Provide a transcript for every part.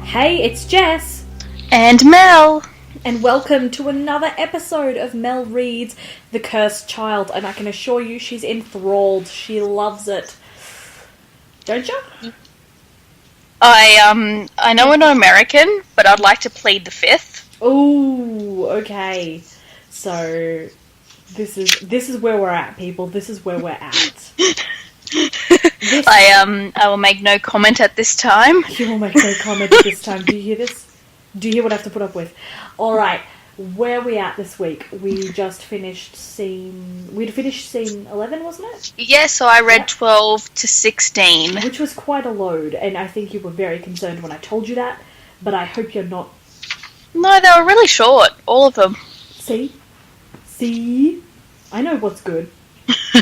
Hey, it's Jess. And Mel. And welcome to another episode of Mel Reads The Cursed Child. And I can assure you she's enthralled. She loves it. Don't you? I know we're not American, but I'd like to plead the fifth. Ooh, okay. So, this is where we're at, people. This is where we're at. I will make no comment at this time. You will make no comment at this time. Do you hear this? Do you hear what I have to put up with? Alright, where are we at this week? We just finished scene 11, wasn't it? Yeah, so I read 12 to 16. Which was quite a load, and I think you were very concerned when I told you that, but I hope you're not. No, they were really short, all of them. See? I know what's good.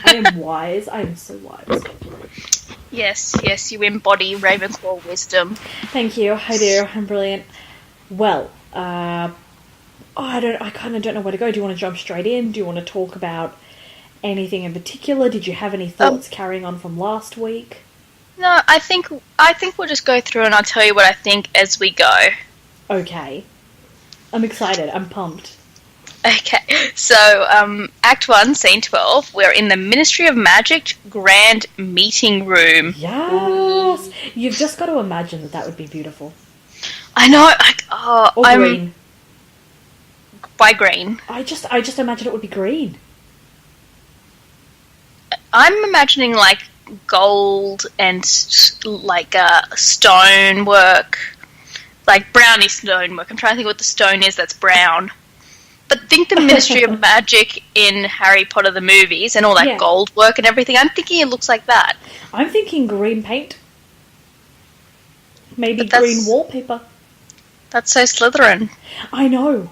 I am wise. I am so wise. Yes, you embody Ravenclaw wisdom. Thank you. I do. I'm brilliant. Well, I kind of don't know where to go. Do you want to jump straight in? Do you want to talk about anything in particular? Did you have any thoughts carrying on from last week? No, I think we'll just go through and I'll tell you what I think as we go. Okay. I'm excited. I'm pumped. Okay, so Act 1, Scene 12, we're in the Ministry of Magic Grand Meeting Room. Yes! You've just got to imagine that would be beautiful. I know, Or green. Why green? I just imagine it would be green. I'm imagining, like, gold and, like, stonework. Like, browny stonework. I'm trying to think what the stone is that's brown. But think the Ministry of Magic in Harry Potter the movies and all that gold work and everything. I'm thinking it looks like that. I'm thinking green paint. Maybe green wallpaper. That's so Slytherin. I know.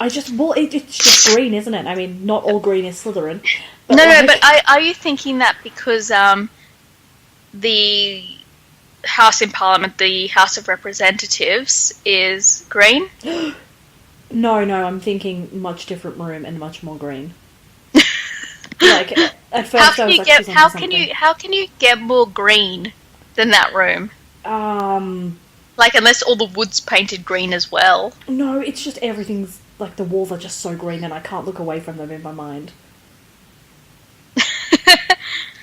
It's just green, isn't it? I mean, not all green is Slytherin. But but are you thinking that because the House in Parliament, the House of Representatives, is green? No, I'm thinking much different room and much more green. Like, at first how can you get more green than that room? Like, unless all the wood's painted green as well. No, it's just everything's, like, the walls are just so green and I can't look away from them in my mind.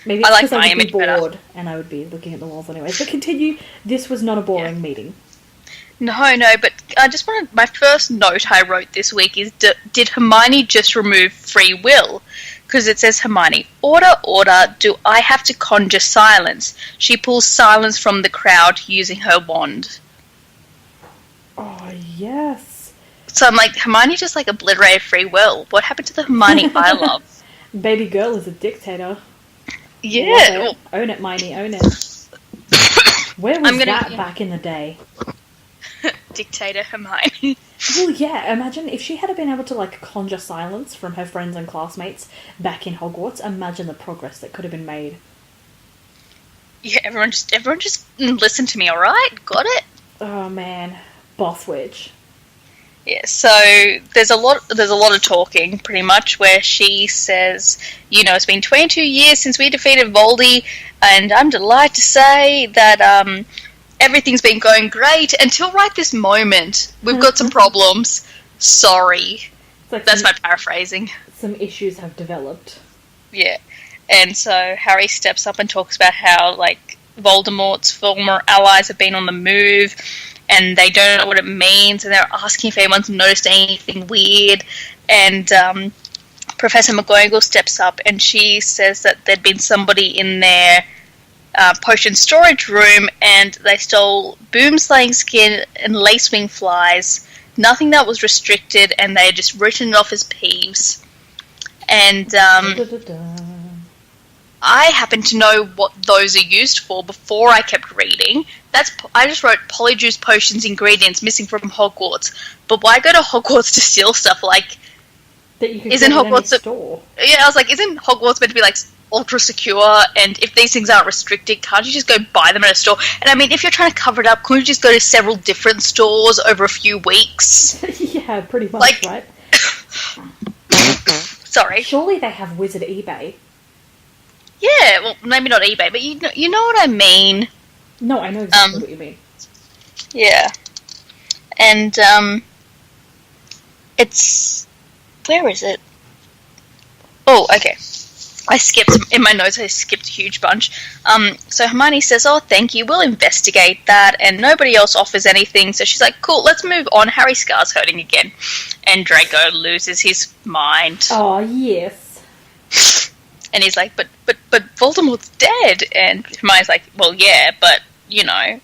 Maybe it's because I would be bored and I would be looking at the walls anyway. But continue, this was not a boring meeting. No, but I just wanted... My first note I wrote this week is, did Hermione just remove free will? Because it says, Hermione, order, do I have to conjure silence? She pulls silence from the crowd using her wand. Oh, yes. So I'm like, Hermione just, like, obliterated free will. What happened to the Hermione I love? Baby girl is a dictator. Yeah. Own it, Hermione, own it. Where was that back in the day? Dictator Hermione. Well, yeah, imagine if she had been able to, like, conjure silence from her friends and classmates back in Hogwarts. Imagine the progress that could have been made. Yeah, everyone just listen to me, alright? Got it? Oh, man. Boss witch. Yeah, so there's a lot of talking, pretty much, where she says, it's been 22 years since we defeated Voldy, and I'm delighted to say that, everything's been going great until right this moment. We've got some problems. Sorry. Like that's my paraphrasing. Some issues have developed. Yeah. And so Harry steps up and talks about how, like, Voldemort's former allies have been on the move and they don't know what it means and they're asking if anyone's noticed anything weird. And Professor McGonagall steps up and she says that there'd been somebody in their potion storage room and they stole boomslaying skin and lacewing flies, nothing that was restricted, and they had just written it off as Peeves. And I happen to know what those are used for before I kept reading. I just wrote Polyjuice Potions ingredients missing from Hogwarts. But why go to Hogwarts to steal stuff? Like, that you can isn't Hogwarts a store? Yeah, I was like, isn't Hogwarts meant to be like ultra secure, and if these things aren't restricted, can't you just go buy them at a store? And I mean, if you're trying to cover it up, couldn't you just go to several different stores over a few weeks? Yeah, pretty much, right? Sorry. Surely they have Wizard eBay. Yeah, well, maybe not eBay, but you know what I mean. No, I know exactly what you mean. Yeah. And, it's... Where is it? Oh, okay. I skipped, in my notes, I skipped a huge bunch. So Hermione says, oh, thank you, we'll investigate that, and nobody else offers anything, so she's like, cool, let's move on, Harry Scar's hurting again. And Draco loses his mind. Oh, yes. And he's like, but Voldemort's dead. And Hermione's like, well, yeah, but, you know,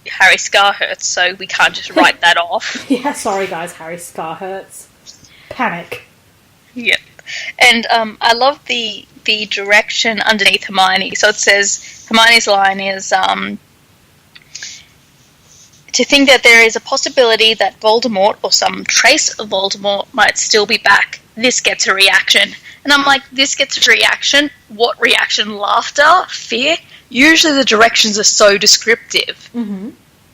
Harry Scar hurts, so we can't just write that off. Yeah, sorry guys, Harry Scar hurts. Panic. Yep. And I love the direction underneath Hermione. So it says, Hermione's line is, to think that there is a possibility that Voldemort, or some trace of Voldemort, might still be back. This gets a reaction. And I'm like, this gets a reaction? What reaction? Laughter? Fear? Usually the directions are so descriptive. Mm-hmm.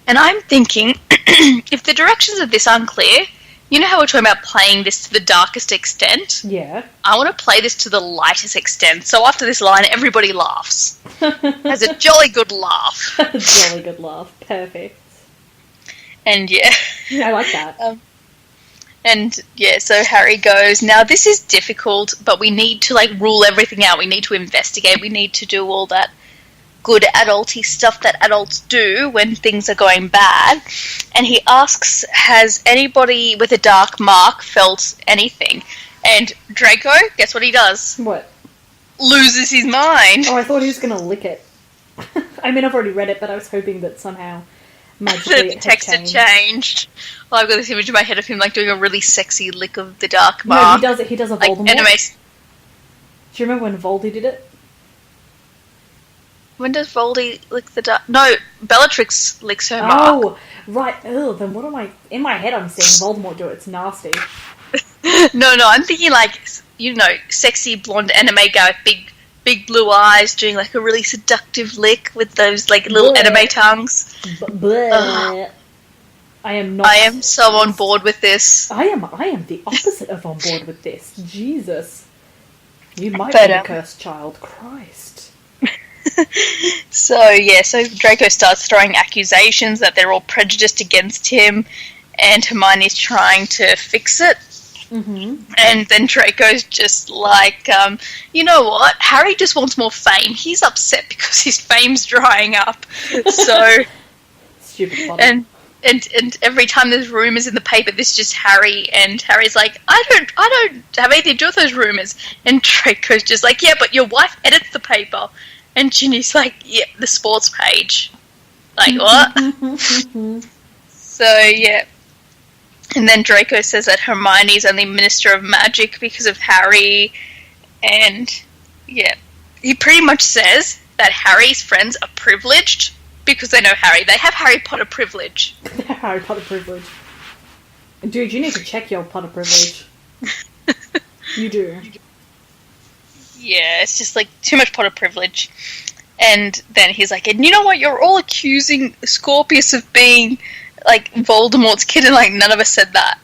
And I'm thinking, if the directions are this unclear, you know how we're talking about playing this to the darkest extent? Yeah. I want to play this to the lightest extent. So after this line, everybody laughs. Has a jolly good laugh. Jolly good laugh. Perfect. And yeah. I like that. And yeah, so Harry goes, now this is difficult, but we need to like rule everything out. We need to investigate. We need to do all that good adulty stuff that adults do when things are going bad. And he asks, has anybody with a dark mark felt anything? And Draco, guess what he does? What? Loses his mind. Oh, I thought he was going to lick it. I mean, I've already read it, but I was hoping that somehow magically The text had changed. Well, I've got this image in my head of him like doing a really sexy lick of the dark No, mark. he does a like Voldemort. anime. Do you remember when Voldy did it? When does Voldy lick the dark? No, Bellatrix licks her mark. Oh, right. Oh, then what am I... In my head, I'm seeing Voldemort do it. It's nasty. No, I'm thinking like, you know, sexy blonde anime guy with big blue eyes doing like a really seductive lick with those like little Bleh. anime tongues. Bleh. I am not... I am so on board with this. I am the opposite of on board with this. Jesus. You might But, be a cursed child. Christ. So Draco starts throwing accusations that they're all prejudiced against him, and Hermione's trying to fix it. Mm-hmm. And then Draco's just like, you know what? Harry just wants more fame. He's upset because his fame's drying up. So, Stupid funny. And every time there's rumours in the paper, this is just Harry, and Harry's like, I don't have anything to do with those rumours. And Draco's just like, yeah, but your wife edits the paper. And Ginny's like, yeah, the sports page. Like, what? So, yeah. And then Draco says that Hermione's only Minister of Magic because of Harry. And, yeah. He pretty much says that Harry's friends are privileged because they know Harry. They have Harry Potter privilege. Harry Potter privilege. Dude, you need to check your Potter privilege. You do. Yeah, it's just like too much Potter privilege. And then he's like, and you know what? You're all accusing Scorpius of being like Voldemort's kid, and like none of us said that.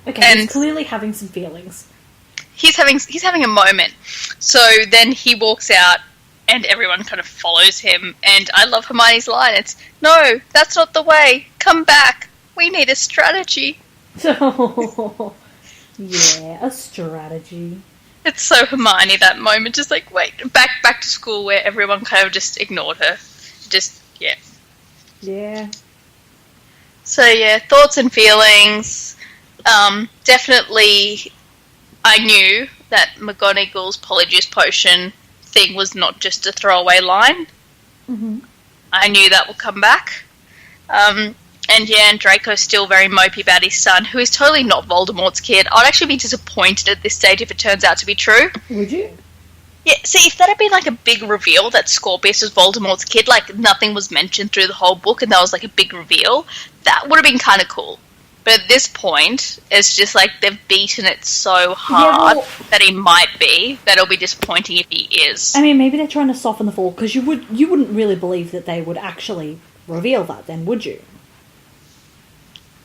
Okay, and he's clearly having some feelings. He's having a moment. So then he walks out, and everyone kind of follows him. And I love Hermione's line. It's, no, that's not the way. Come back. We need a strategy. Yeah, a strategy. It's so Hermione, that moment. Just like, wait, back to school where everyone kind of just ignored her. Just, yeah. Yeah. So, yeah, thoughts and feelings. Definitely, I knew that McGonagall's Polyjuice Potion thing was not just a throwaway line. Mm-hmm. I knew that will come back. And Draco's still very mopey about his son, who is totally not Voldemort's kid. I'd actually be disappointed at this stage if it turns out to be true. Would you? Yeah, see, if that had been like a big reveal that Scorpius was Voldemort's kid, like nothing was mentioned through the whole book and that was like a big reveal, that would have been kind of cool. But at this point, it's just like they've beaten it so hard that he might be, that it'll be disappointing if he is. I mean, maybe they're trying to soften the fall, because you wouldn't really believe that they would actually reveal that then, would you?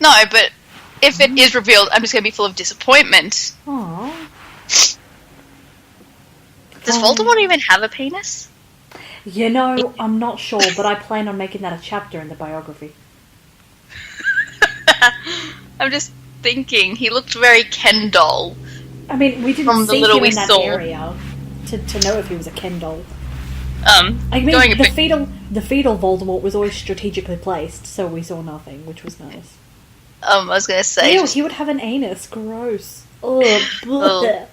No, but if it is revealed, I'm just going to be full of disappointment. Aww. Does Voldemort even have a penis? You know, I'm not sure, but I plan on making that a chapter in the biography. I'm just thinking, he looked very Ken doll. I mean, we didn't From the see little him we in that saw. area to know if he was a Ken doll. I mean, going a the bit, fetal Voldemort was always strategically placed, so we saw nothing, which was nice. I was going to say... Ew, he would have an anus. Gross. Ugh. Oh.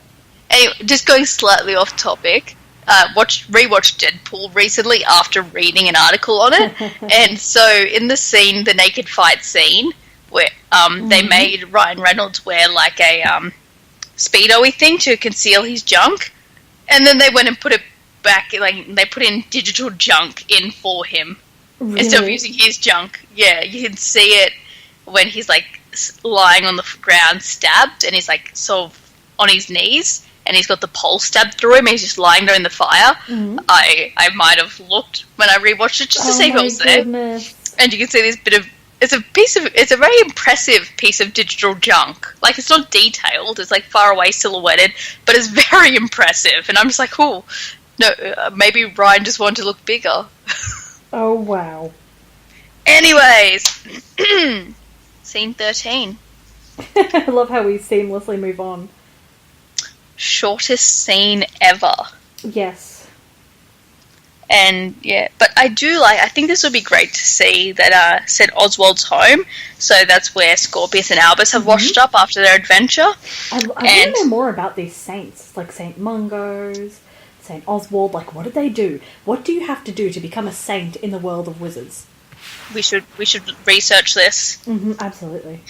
Anyway, just going slightly off topic, rewatched Deadpool recently after reading an article on it, and so in the scene, the naked fight scene, where they made Ryan Reynolds wear like a Speedo-y thing to conceal his junk, and then they went and put it back, like they put in digital junk in for him instead of using his junk. Yeah, you can see it when he's like lying on the ground, stabbed, and he's like sort of on his knees, and he's got the pole stabbed through him. And he's just lying there in the fire. I might have looked when I rewatched it just to see if it was there, and you can see this bit of. It's a very impressive piece of digital junk. Like, it's not detailed, it's like far away silhouetted, but it's very impressive. And I'm just like, oh, no, maybe Ryan just wanted to look bigger. Oh, wow. Anyways, scene 13. I love how we seamlessly move on. Shortest scene ever. Yes. And yeah, but I think this would be great to see that said Oswald's home. So that's where Scorpius and Albus have washed up after their adventure. I want to know more about these saints, like Saint Mungo's, Saint Oswald. Like, what did they do? What do you have to do to become a saint in the world of wizards? We should research this. Absolutely.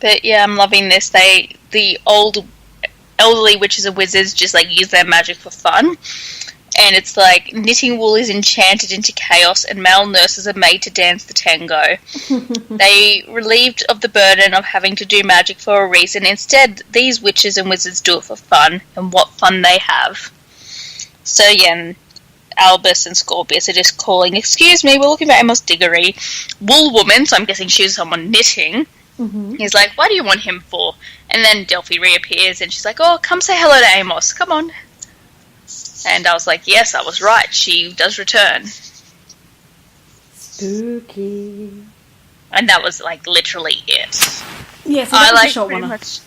But yeah, I'm loving this. The elderly witches and wizards just like use their magic for fun. And it's like, knitting wool is enchanted into chaos and male nurses are made to dance the tango. They relieved of the burden of having to do magic for a reason. Instead, these witches and wizards do it for fun, and what fun they have. So yeah, Albus and Scorpius are just calling, excuse me, we're looking for Amos Diggory. Wool woman, so I'm guessing she's someone knitting. He's like, what do you want him for? And then Delphi reappears and she's like, oh, come say hello to Amos, come on. And I was like, yes, I was right. She does return. Spooky. And that was, like, literally it. Yes, I like short pretty one. much.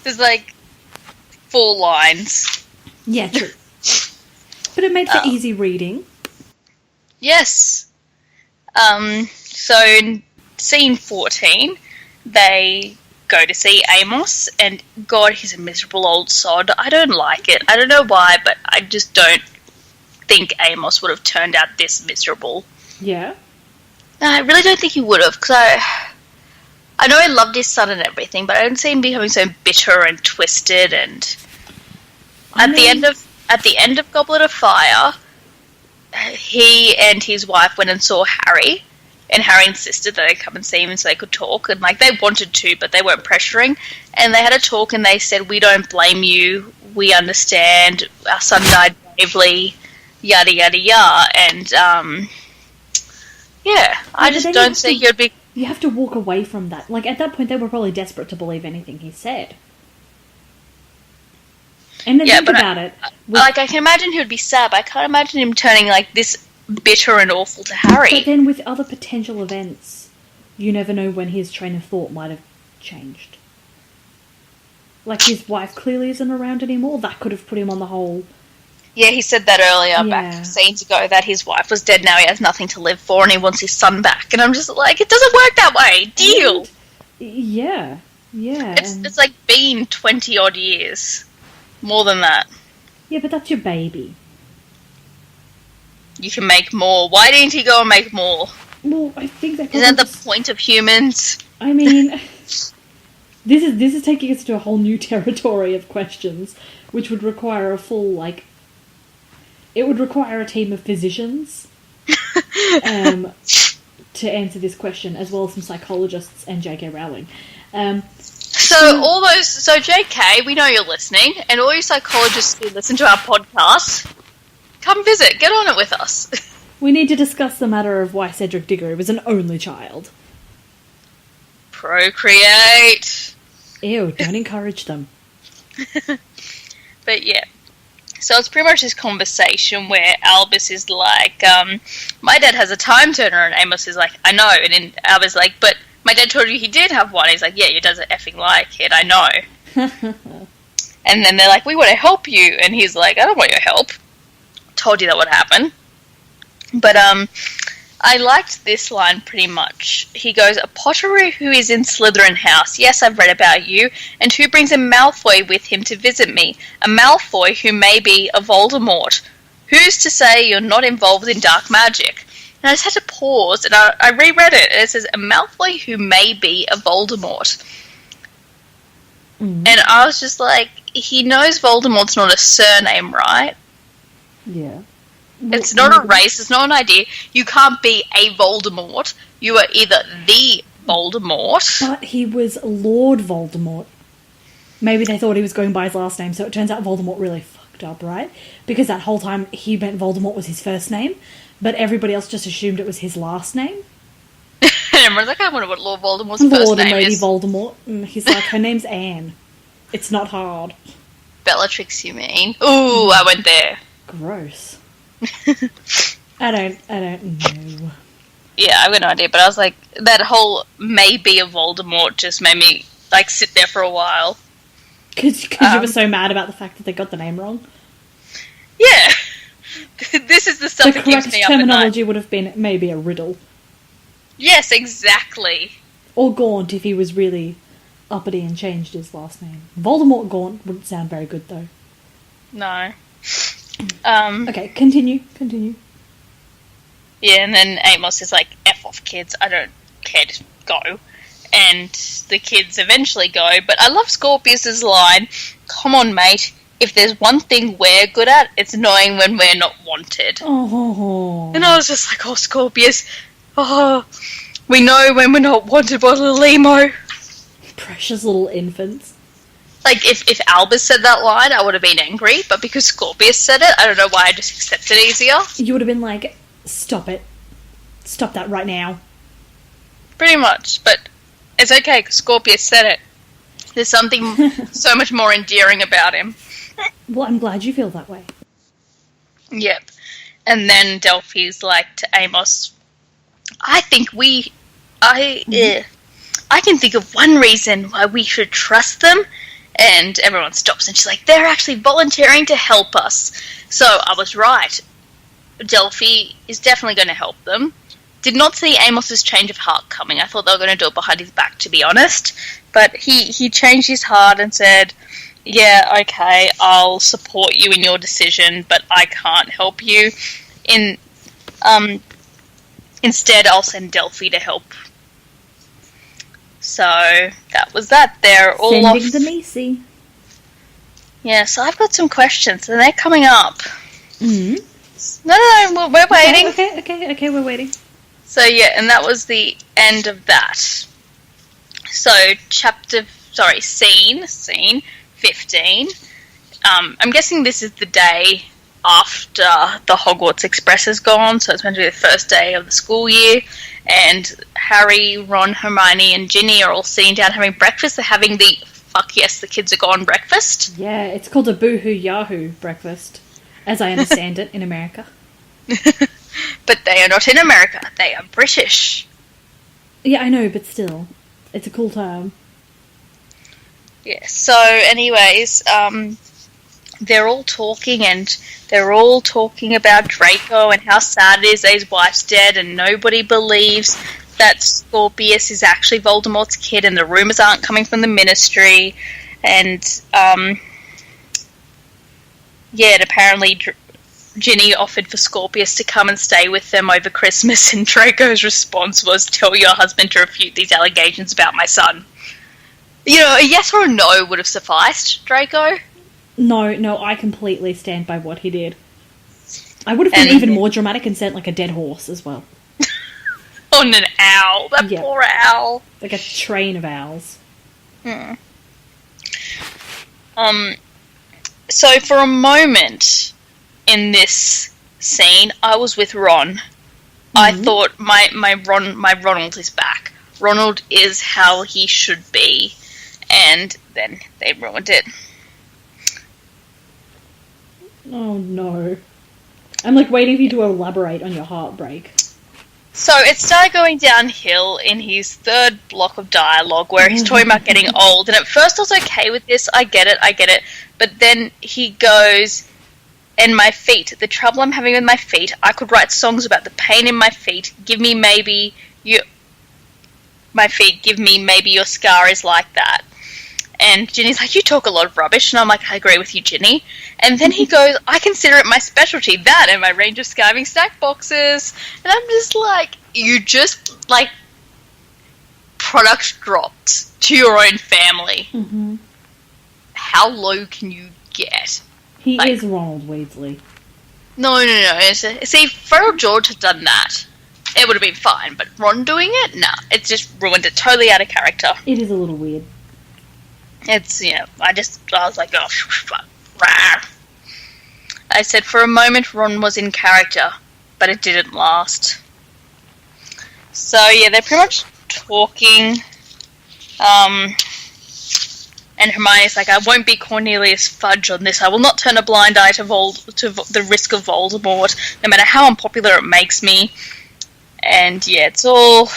There's, like, 4 lines. Yeah, true. But it made for easy reading. Yes. So in scene 14, they go to see Amos, and God, he's a miserable old sod. I don't like it. I don't know why, but I just don't think Amos would have turned out this miserable. Yeah? No, I really don't think he would have, because I know he loved his son and everything, but I don't see him becoming so bitter and twisted, and at the end of Goblet of Fire, he and his wife went and saw Harry, and Harry insisted that they come and see him so they could talk, and like they wanted to, but they weren't pressuring, and they had a talk and they said, we don't blame you, we understand, our son died bravely, yada yada yada, and yeah, I just don't think you'd be... You have to walk away from that. Like, at that point, they were probably desperate to believe anything he said. And then think about it. Like, I can imagine he would be sad, but I can't imagine him turning, like, this bitter and awful to Harry. But then with other potential events, you never know when his train of thought might have changed. Like, his wife clearly isn't around anymore. That could have put him on the whole... Yeah, he said that earlier, back scenes ago, that his wife was dead now, he has nothing to live for, and he wants his son back. And I'm just like, it doesn't work that way. Deal! Yeah. It's like been 20-odd years. More than that. Yeah, but that's your baby. You can make more. Why didn't he go and make more? Well, I think that... Isn't that the point of humans? I mean... This is taking us to a whole new territory of questions, which would require a full, like... It would require a team of physicians to answer this question, as well as some psychologists and J.K. Rowling. So JK, we know you're listening, and all you psychologists who listen to our podcast, come visit, get on it with us. We need to discuss the matter of why Cedric Diggory was an only child. Procreate. Ew, don't encourage them. But yeah. So it's pretty much this conversation where Albus is like, my dad has a time turner, and Amos is like, I know. And then Albus is like, but my dad told you he did have one. He's like, yeah, your dad's an effing liar, kid, I know. And then they're like, we want to help you. And he's like, I don't want your help. Told you that would happen. But I liked this line pretty much. He goes, a Potteroo who is in Slytherin House. Yes, I've read about you. And who brings a Malfoy with him to visit me? A Malfoy who may be a Voldemort. Who's to say you're not involved in dark magic? And I just had to pause, and I reread it, and it says, a Malfoy who may be a Voldemort. And I was just like, he knows Voldemort's not a surname, right? Yeah. It's not a race, it's not an idea. You can't be a Voldemort. You are either the Voldemort. But he was Lord Voldemort. Maybe they thought he was going by his last name, so it turns out Voldemort really fucked up, right? Because that whole time he meant Voldemort was his first name, but everybody else just assumed it was his last name. And everyone's like, I wonder what Lord Voldemort's first Lord and name Lady is. Voldemort. And he's like, her name's Anne. It's not hard. Bellatrix, you mean? Ooh, I went there. Gross. I don't know. Yeah, I've got no idea, but I was like, that whole maybe a Voldemort just made me, like, sit there for a while. Because you were so mad about the fact that they got the name wrong. Yeah. This is the stuff The that keeps correct me up at night. terminology would have been maybe a riddle. Yes, exactly. Or Gaunt if he was really uppity and changed his last name. Voldemort Gaunt wouldn't sound very good, though. No. Okay, continue. Yeah, and then Amos is like, F off, kids, I don't care to go. And the kids eventually go, but I love Scorpius's line, come on, mate, if there's one thing we're good at, it's knowing when we're not wanted. Oh. And I was just like, oh, Scorpius, oh, we know when we're not wanted by little emo. Precious little infants. Like, if Albus said that line, I would have been angry, but because Scorpius said it, I don't know why I just accepted it easier. You would have been like, stop it. Stop that right now. Pretty much, but it's okay, because Scorpius said it. There's something so much more endearing about him. Well, I'm glad you feel that way. Yep. And then Delphi's like to Amos, I can think of one reason why we should trust them. And everyone stops and she's like, they're actually volunteering to help us. So I was right. Delphi is definitely going to help them. Did not see Amos's change of heart coming. I thought they were going to do it behind his back, to be honest. But he changed his heart and said, yeah, okay, I'll support you in your decision, but I can't help you. Instead, I'll send Delphi to help. So that was that. They're all Sending off. the Macy. Yeah, so I've got some questions, and they're coming up. Mm. No, we're waiting. Okay, we're waiting. So yeah, and that was the end of that. So scene 15. I'm guessing this is the day after the Hogwarts Express has gone, so it's meant to be the first day of the school year, and Harry, Ron, Hermione, and Ginny are all sitting down having breakfast. They're having the fuck yes, the kids are gone breakfast. Yeah, it's called a Boohoo Yahoo breakfast, as I understand it in America. But they are not in America. They are British. Yeah, I know, but still. It's a cool term. Yeah, so anyways, they're all talking, and they're all talking about Draco and how sad it is that his wife's dead, and nobody believes that Scorpius is actually Voldemort's kid, and the rumours aren't coming from the Ministry, and apparently Ginny offered for Scorpius to come and stay with them over Christmas, and Draco's response was, tell your husband to refute these allegations about my son. You know, a yes or a no would have sufficed, Draco. No, I completely stand by what he did. I would have been even more dramatic and sent like a dead horse as well. On an owl. That poor owl. Like a train of owls. So for a moment in this scene, I was with Ron. I thought my Ronald is back. Ronald is how he should be. And then they ruined it. Oh no. I'm like waiting for you to elaborate on your heartbreak. So it started going downhill in his third block of dialogue where he's talking about getting old. And at first I was okay with this. I get it. But then he goes, and my feet, the trouble I'm having with my feet, I could write songs about the pain in my feet. My feet, give me maybe your scar is like that. And Ginny's like, you talk a lot of rubbish. And I'm like, I agree with you, Ginny. And then he goes, I consider it my specialty, that and my range of skiving snack boxes. And I'm just like, you just, like, product dropped to your own family. Mm-hmm. How low can you get? He is Ronald Weasley. No. See, if Feral George had done that, it would have been fine. But Ron doing it? Nah. It just ruined it. Totally out of character. It is a little weird. It's, I was like, oh, fuck. I said, for a moment, Ron was in character, but it didn't last. So, yeah, they're pretty much talking. And Hermione's like, I won't be Cornelius Fudge on this. I will not turn a blind eye to the risk of Voldemort, no matter how unpopular it makes me. And, yeah, it's all,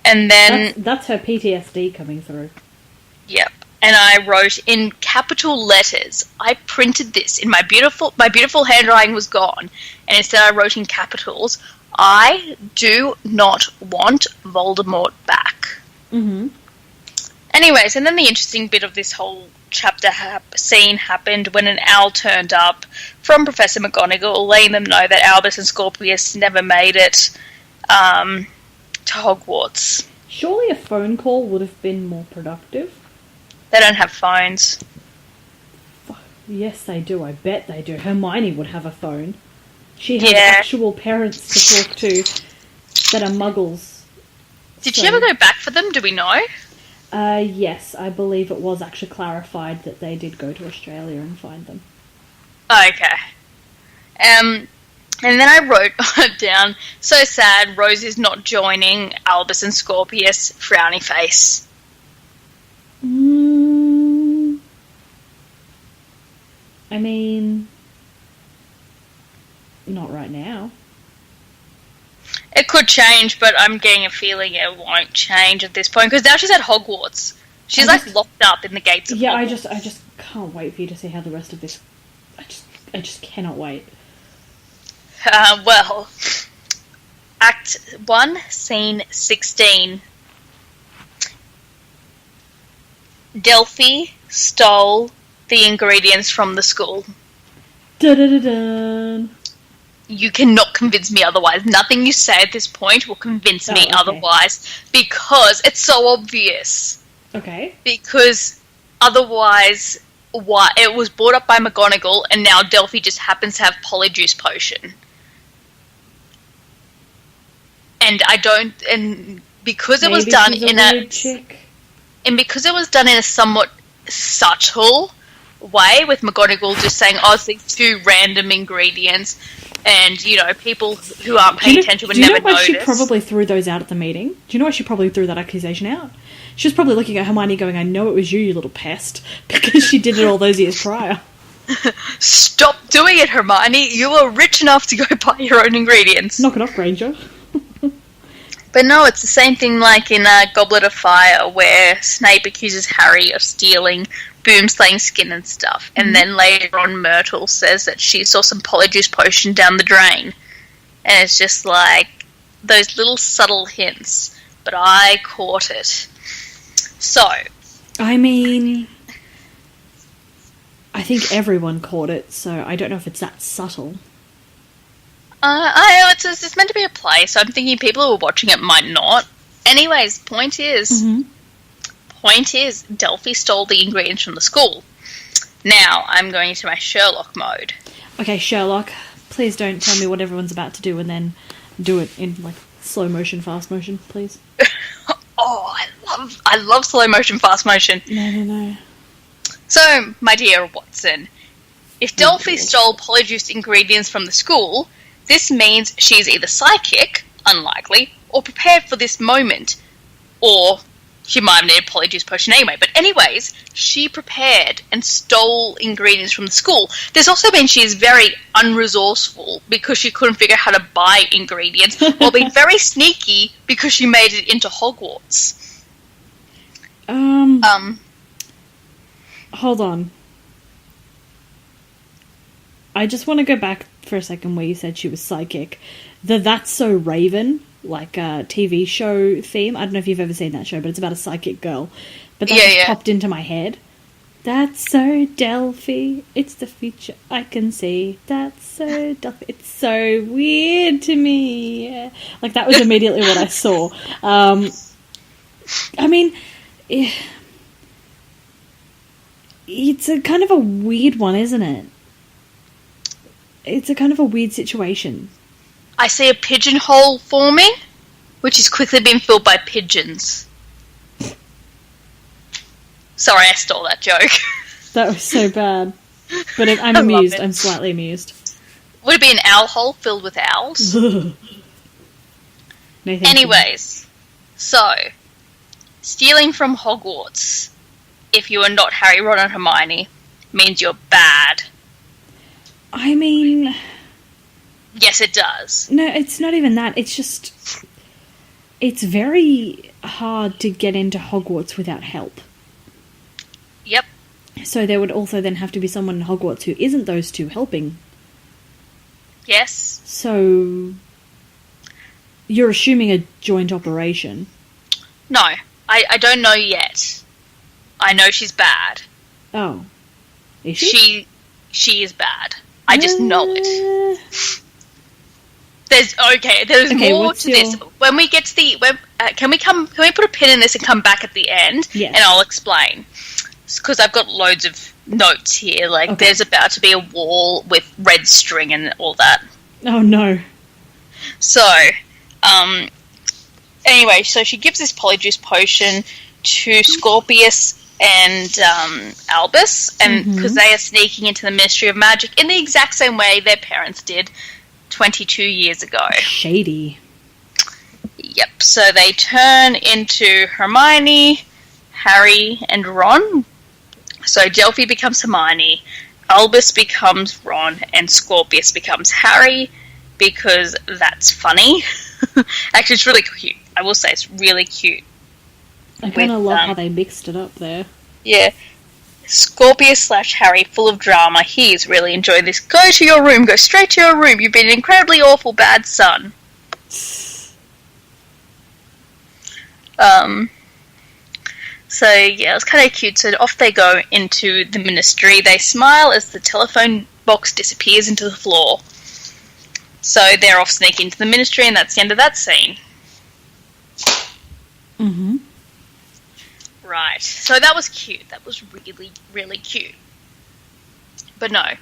And then... That's her PTSD coming through. Yep. And I wrote in capital letters. I printed this in my beautiful handwriting was gone. And instead I wrote in capitals, I do not want Voldemort back. Mm-hmm. Anyways, and then the interesting bit of this whole chapter scene happened when an owl turned up from Professor McGonagall, letting them know that Albus and Scorpius never made it to Hogwarts. Surely a phone call would have been more productive. They don't have phones. Yes, they do. I bet they do. Hermione would have a phone. She has Yeah. actual parents to talk to that are muggles. Did she ever go back for them? Do we know? Yes, I believe it was actually clarified that they did go to Australia and find them. Okay. And then I wrote down, so sad, Rose is not joining Albus and Scorpius, frowny face. I mean, not right now. It could change, but I'm getting a feeling it won't change at this point, because now she's at Hogwarts. She's locked up in the gates of Hogwarts. I just can't wait for you to see how the rest of this... I just cannot wait. Well, Act 1, Scene 16. Delphi stole the ingredients from the school. Da-da-da-dun. You cannot convince me otherwise. Nothing you say at this point will convince me otherwise, because it's so obvious. Okay. Because otherwise, why it was brought up by McGonagall, and now Delphi just happens to have Polyjuice Potion. And because it was done in a chick. And because it was done in a somewhat subtle way, with McGonagall just saying, oh, it's these two random ingredients, and, people who aren't paying attention would never notice. Do you know why she probably threw those out at the meeting? Do you know why she probably threw that accusation out? She was probably looking at Hermione going, I know it was you little pest, because she did it all those years prior. Stop doing it, Hermione! You are rich enough to go buy your own ingredients. Knock it off, Granger. But no, it's the same thing like in Goblet of Fire, where Snape accuses Harry of stealing Boomslay's skin and stuff, and then later on Myrtle says that she saw some Polyjuice Potion down the drain. And it's just like, those little subtle hints, but I caught it. So... I mean... I think everyone caught it, so I don't know if it's that subtle. It's meant to be a play, so I'm thinking people who are watching it might not. Anyways, point is, Delphi stole the ingredients from the school. Now, I'm going into my Sherlock mode. Okay, Sherlock, please don't tell me what everyone's about to do and then do it in, slow motion, fast motion, please. Oh, I love slow motion, fast motion. No. So, my dear Watson, if Delphi stole Polyjuice ingredients from the school, this means she's either psychic, unlikely, or prepared for this moment, or she might have needed polyjuice potion anyway. But anyways, she prepared and stole ingredients from the school. There's also been she is very unresourceful because she couldn't figure out how to buy ingredients, or being very sneaky because she made it into Hogwarts. Hold on. I just want to go back for a second where you said she was psychic. The That's So Raven, like a TV show theme. I don't know if you've ever seen that show, but it's about a psychic girl. But that just popped into my head. That's so Delphi. It's the future I can see. That's so Delphi. It's so weird to me. Like, that was immediately what I saw. I mean, it's a kind of a weird one, isn't it? It's a kind of a weird situation. I see a pigeonhole forming, which is quickly being filled by pigeons. Sorry, I stole that joke. That was so bad. But I'm amused. I'm slightly amused. Would it be an owl hole filled with owls? No, anyways, so, stealing from Hogwarts, if you are not Harry, Ron, and Hermione, means you're bad. I mean... Yes, it does. No, it's not even that. It's just... It's very hard to get into Hogwarts without help. Yep. So there would also then have to be someone in Hogwarts who isn't those two helping. Yes. So... You're assuming a joint operation. No, I don't know yet. I know she's bad. Oh. Is she? She is bad. I just know it. There's more to this. When we get to the can we put a pin in this and come back at the end? Yes. And I'll explain. Because I've got loads of notes here. Like, there's about to be a wall with red string and all that. Oh no. So, anyway, so she gives this polyjuice potion to Scorpius and Albus, and because they are sneaking into the Ministry of Magic in the exact same way their parents did 22 years ago. Shady. Yep, so they turn into Hermione, Harry, and Ron. So Delphi becomes Hermione, Albus becomes Ron, and Scorpius becomes Harry, because that's funny. Actually, it's really cute. I will say it's really cute. I kind of love how they mixed it up there. Yeah. Scorpius/Harry, full of drama. He's really enjoying this. Go to your room. Go straight to your room. You've been an incredibly awful bad son. So, yeah, it's kind of cute. So off they go into the ministry. They smile as the telephone box disappears into the floor. So they're off sneaking into the ministry, and that's the end of that scene. Mm-hmm. Right. So that was cute. That was really, really cute. But no.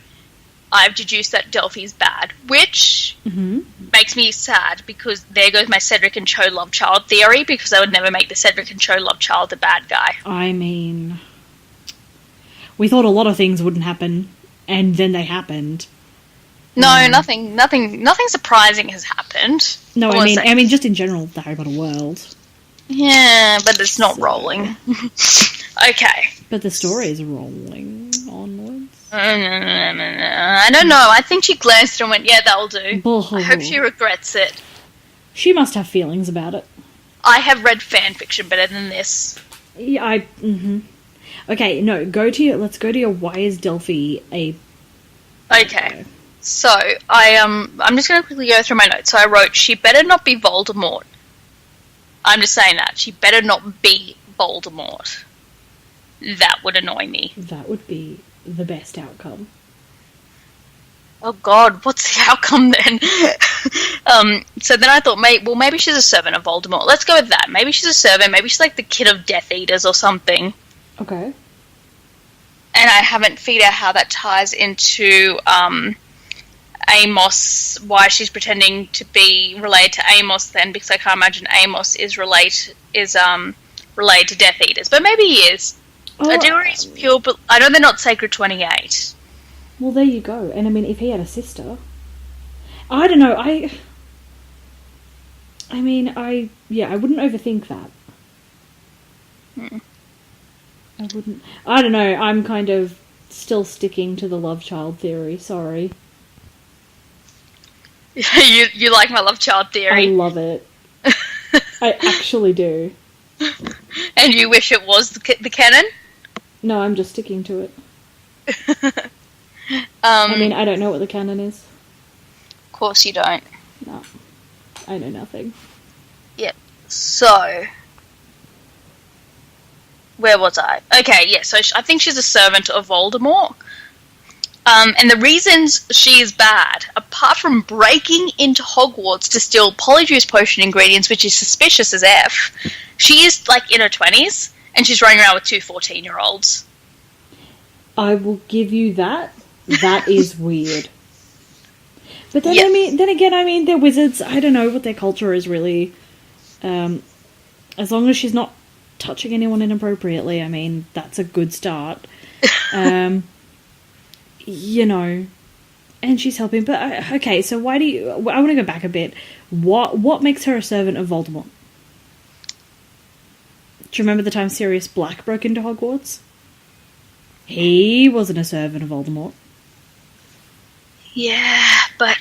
I've deduced that Delphi's bad, which makes me sad, because there goes my Cedric and Cho love child theory, because I would never make the Cedric and Cho love child the bad guy. I mean... We thought a lot of things wouldn't happen, and then they happened. No, nothing surprising has happened. No, I mean, just in general, the Harry Potter world. Yeah, but it's not rolling. Okay. But the story is rolling onwards. I don't know. I think she glanced and went, yeah, that'll do. I hope she regrets it. She must have feelings about it. I have read fan fiction better than this. Yeah, Okay, no, let's go to your why is Delphi a... Okay. So, I'm just going to quickly go through my notes. So I wrote, she better not be Voldemort. I'm just saying that. She better not be Voldemort. That would annoy me. That would be the best outcome. Oh god, what's the outcome then? So then I thought, maybe she's a servant of Voldemort. Let's go with that. Maybe she's a servant. Maybe she's like the kid of Death Eaters or something. Okay. And I haven't figured out how that ties into Amos, why she's pretending to be related to Amos then, because I can't imagine Amos is related to Death Eaters. But maybe he is. I do know he's pure, but I know they're not Sacred 28. Well, there you go. And I mean, if he had a sister... I don't know, I wouldn't overthink that. I wouldn't. I don't know. I'm kind of still sticking to the love child theory. Sorry. you like my love child I theory, love it. I actually do. and you wish it was the canon. No, I'm just sticking to it. I I mean, I don't know what the canon is. of course you don't. No. I know nothing. Yep. So, where was I? Okay, yeah. So I think she's a servant of Voldemort. And the reasons she is bad, apart from breaking into Hogwarts to steal Polyjuice potion ingredients, which is suspicious as F, she is, like, in her 20s, and she's running around with two 14-year-olds. I will give you that. That is weird. But then, Yep. I mean, they're wizards. I don't know what their culture is really. As long as she's not touching anyone inappropriately, I mean, that's a good start. You know, and she's helping. But okay, so why do you? I want to go back a bit. What makes her a servant of Voldemort? Do you remember the time Sirius Black broke into Hogwarts? He wasn't a servant of Voldemort. Yeah, but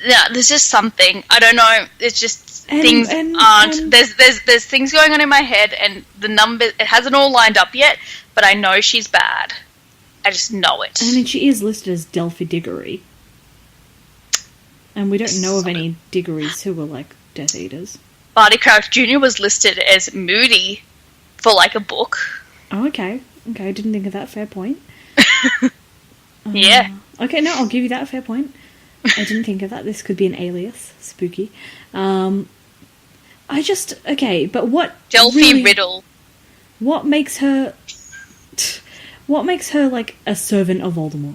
there's just something. I don't know. It's just things aren't. There's things going on in my head, and the number it hasn't all lined up yet. But I know she's bad. I just know it. I mean, she is listed as Delphi Diggory, and we don't know of any Diggories who were like Death Eaters. Barty Crouch Jr. was listed as Moody for like a book. Oh, okay. Okay, I didn't think of that. Fair point. Yeah. Okay, no, I'll give you that. Fair point. I didn't think of that. This could be an alias. Spooky. Okay, but what... Delphi really, Riddle. What makes her... What makes her, like, a servant of Voldemort?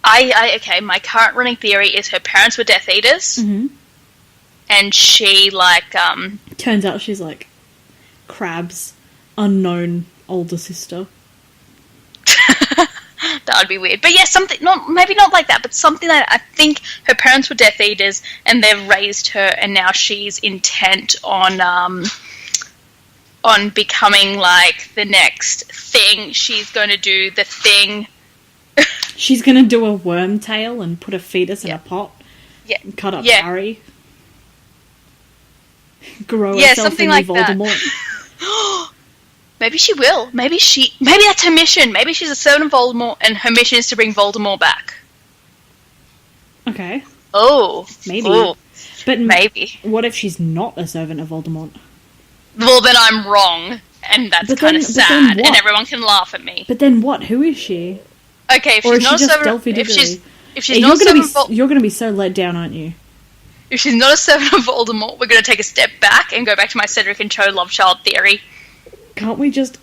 Okay, my current running theory is her parents were Death Eaters. Mm-hmm. And she, like, Turns out she's, like, Crabbe's unknown older sister. That would be weird. But yeah, maybe not like that, but something that I think her parents were Death Eaters and they've raised her and now she's intent on becoming like the next thing. She's going to do the thing. She's going to do a worm tail and put a fetus in a pot. Yeah. And cut up Harry. Grow yeah, herself something into like Voldemort. That. Maybe she will. Maybe that's her mission. Maybe she's a servant of Voldemort and her mission is to bring Voldemort back. Okay. Oh. Maybe. Ooh. But maybe. What if she's not a servant of Voldemort? Well, then I'm wrong. And that's kind of sad. And everyone can laugh at me. But then what? Who is she? Okay, if she's not a servant... If she's not a servant of you're going to be so let down, aren't you? If she's not a servant of Voldemort, we're going to take a step back and go back to my Cedric and Cho love child theory. Can't we just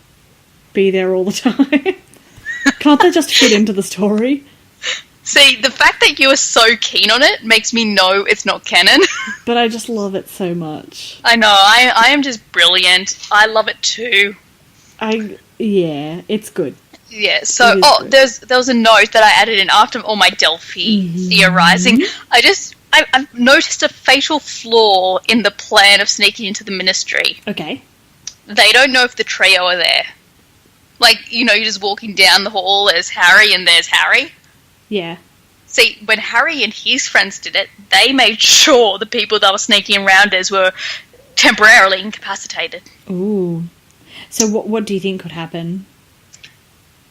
be there all the time? Can't they just fit into the story? See, the fact that you are so keen on it makes me know it's not canon. But I just love it so much. I know, I am just brilliant. I love it too. Yeah, it's good. Yeah, so, there was a note that I added in after all my Delphi theorizing. I've noticed a fatal flaw in the plan of sneaking into the Ministry. Okay. They don't know if the trio are there. Like, you're just walking down the hall, there's Harry and there's Harry. Yeah. See, when Harry and his friends did it, they made sure the people that were sneaking around as were temporarily incapacitated. Ooh. So what do you think could happen?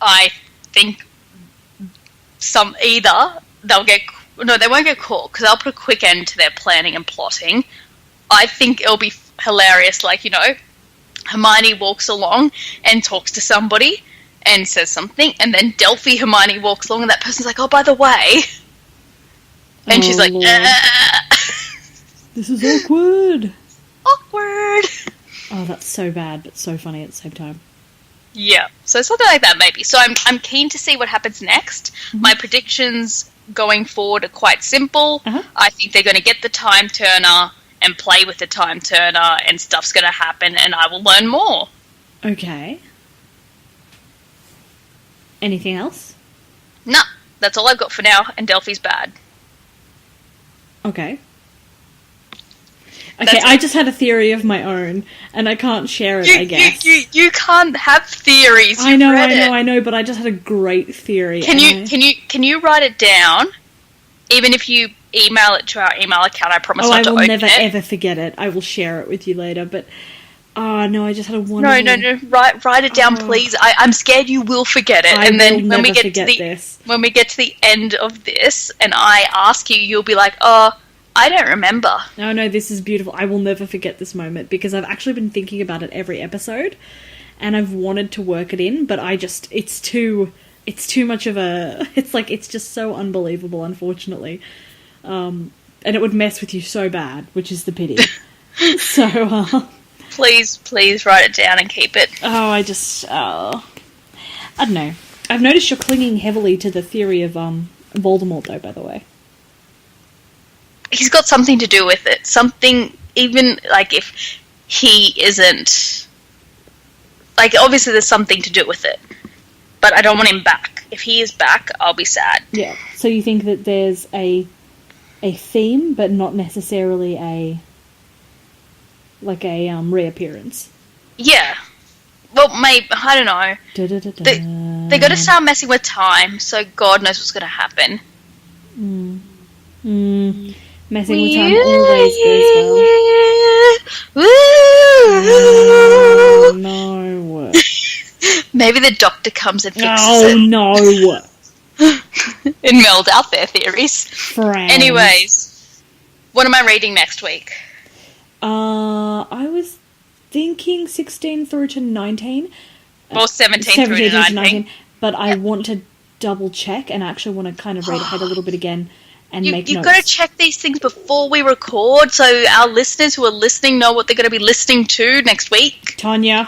I think either they won't get caught because they'll put a quick end to their planning and plotting. I think it'll be hilarious, like, Hermione walks along and talks to somebody and says something, and then Hermione walks along and that person's like, oh, by the way. And she's like, This is awkward. Awkward. Oh, that's so bad, but so funny at the same time. Yeah, so something like that maybe. So I'm keen to see what happens next. Mm-hmm. My predictions going forward are quite simple. Uh-huh. I think they're going to get the Time Turner and play with the Time Turner and stuff's going to happen and I will learn more. Okay. Anything else? No, that's all I've got for now, and Delphi's bad. Okay. Okay, I just had a theory of my own, and I can't share it, I guess. You can't have theories. I know, but I just had a great theory. Can you write it down? Even if you email it to our email account, I promise not to open it. I will never ever forget it. I will share it with you later, but... Oh, no, I just had a wonderful... No. Write it down, please. I'm scared you will forget it. And then when we get to the end of this, and I ask you, you'll be like, oh, I don't remember. No, this is beautiful. I will never forget this moment, because I've actually been thinking about it every episode, and I've wanted to work it in, but it's too much of a... It's just so unbelievable, unfortunately. And it would mess with you so bad, which is the pity. So, Please write it down and keep it. I don't know. I've noticed you're clinging heavily to the theory of Voldemort, though, by the way. He's got something to do with it. Something, even, like, if he isn't... Like, obviously there's something to do with it. But I don't want him back. If he is back, I'll be sad. Yeah. So you think that there's a theme, but not necessarily a reappearance? Yeah. Well, maybe, I don't know. They got to start messing with time, so God knows what's going to happen. Messing with time always goes well. No. Maybe the doctor comes and fixes it. Oh, no. And meld out their theories. Friends. Anyways, what am I reading next week? I was thinking 16 through to 19. Or 17 through to 19. But I want to double check and actually want to kind of read ahead a little bit again and make notes. You've got to check these things before we record so our listeners who are listening know what they're going to be listening to next week. Tanya,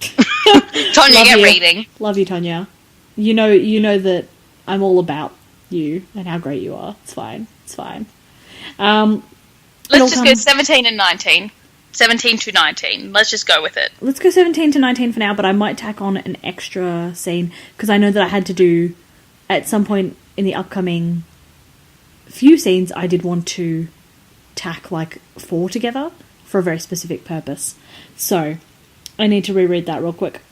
get reading. Love you, Tanya. You know that I'm all about you and how great you are. It's fine. Let's just go 17 and 19. 17 to 19. Let's just go with it. Let's go 17 to 19 for now, but I might tack on an extra scene, because I know that I had to do, at some point in the upcoming few scenes, I did want to tack, 4 together for a very specific purpose. So, I need to reread that real quick.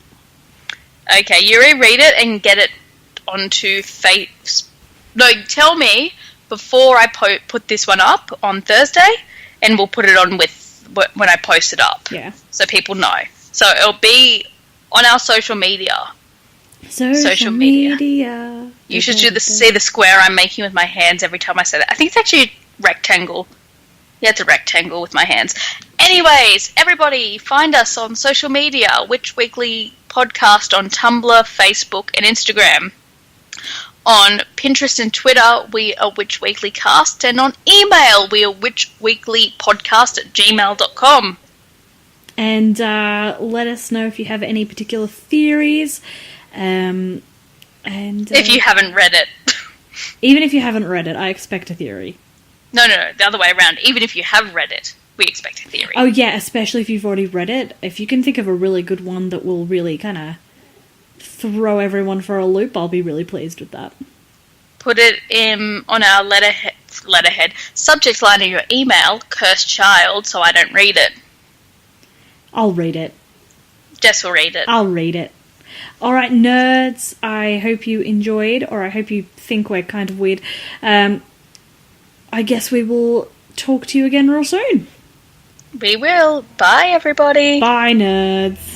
Okay, you reread it and get it onto Facebook. No, tell me before I put this one up on Thursday, and we'll put it on when I post it up. Yeah. So people know. So it'll be on our social media. Social media. You should see the square I'm making with my hands every time I say that. I think it's actually a rectangle. Yeah, it's a rectangle with my hands. Anyways, everybody, find us on social media. Witch Weekly Podcast on Tumblr, Facebook, and Instagram. On Pinterest and Twitter, we are Witch Weekly Cast, and on email, we are witchweeklypodcast@gmail.com. And let us know if you have any particular theories. And if you haven't read it. Even if you haven't read it, I expect a theory. No, the other way around. Even if you have read it, we expect a theory. Oh yeah, especially if you've already read it. If you can think of a really good one that will really kind of throw everyone for a loop, I'll be really pleased with that. Put it on our letterhead subject line of your email, cursed child, so I don't read it. I'll read it. Jess will read it. I'll read it. Alright, nerds, I hope you enjoyed, or I hope you think we're kind of weird. I guess we will talk to you again real soon. We will. Bye, everybody. Bye, nerds.